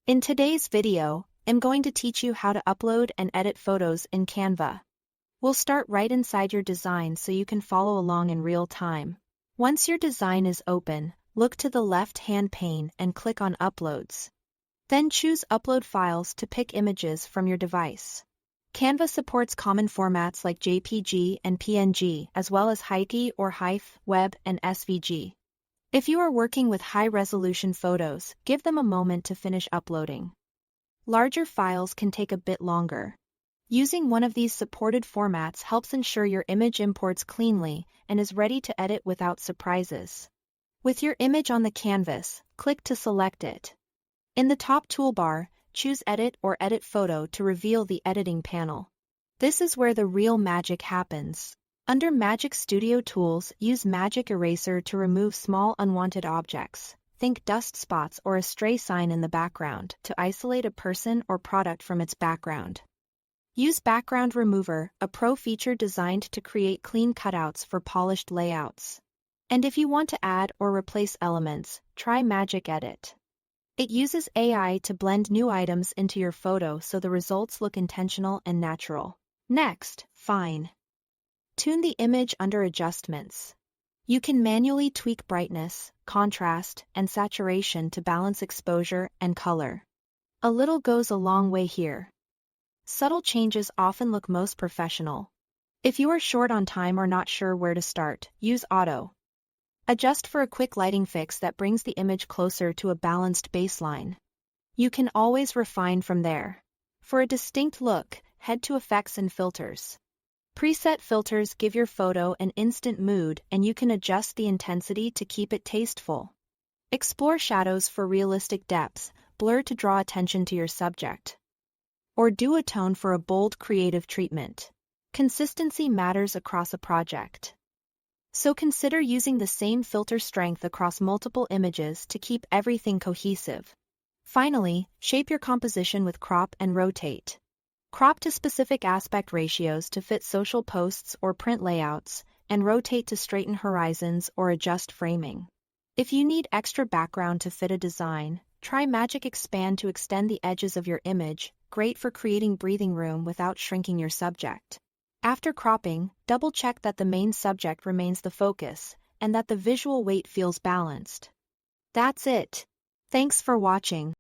In today's video, I'm going to teach you how to upload and edit photos in Canva. We'll start right inside your design so you can follow along in real time. Once your design is open, look to the left-hand pane and click on Uploads. Then choose Upload Files to pick images from your device. Canva supports common formats like JPG and PNG as well as HEIGI or HEIF, Web, and SVG. If you are working with high-resolution photos, give them a moment to finish uploading. Larger files can take a bit longer. Using one of these supported formats helps ensure your image imports cleanly and is ready to edit without surprises. With your image on the canvas, click to select it. In the top toolbar, choose Edit or Edit Photo to reveal the editing panel. This is where the real magic happens. Under Magic Studio Tools, use Magic Eraser to remove small unwanted objects. Think dust spots or a stray sign in the background to isolate a person or product from its background. Use Background Remover, a pro feature designed to create clean cutouts for polished layouts. And if you want to add or replace elements, try Magic Edit. It uses AI to blend new items into your photo so the results look intentional and natural. Next, Fine. Tune the image under Adjustments. You can manually tweak brightness, contrast, and saturation to balance exposure and color. A little goes a long way here. Subtle changes often look most professional. If you are short on time or not sure where to start, use Auto. Adjust for a quick lighting fix that brings the image closer to a balanced baseline. You can always refine from there. For a distinct look, head to Effects and Filters. Preset filters give your photo an instant mood and you can adjust the intensity to keep it tasteful. Explore shadows for realistic depths, blur to draw attention to your subject. Or duotone for a bold creative treatment. Consistency matters across a project. So consider using the same filter strength across multiple images to keep everything cohesive. Finally, shape your composition with crop and rotate. Crop to specific aspect ratios to fit social posts or print layouts, and rotate to straighten horizons or adjust framing. If you need extra background to fit a design, try Magic Expand to extend the edges of your image, great for creating breathing room without shrinking your subject. After cropping, double-check that the main subject remains the focus, and that the visual weight feels balanced. That's it. Thanks for watching.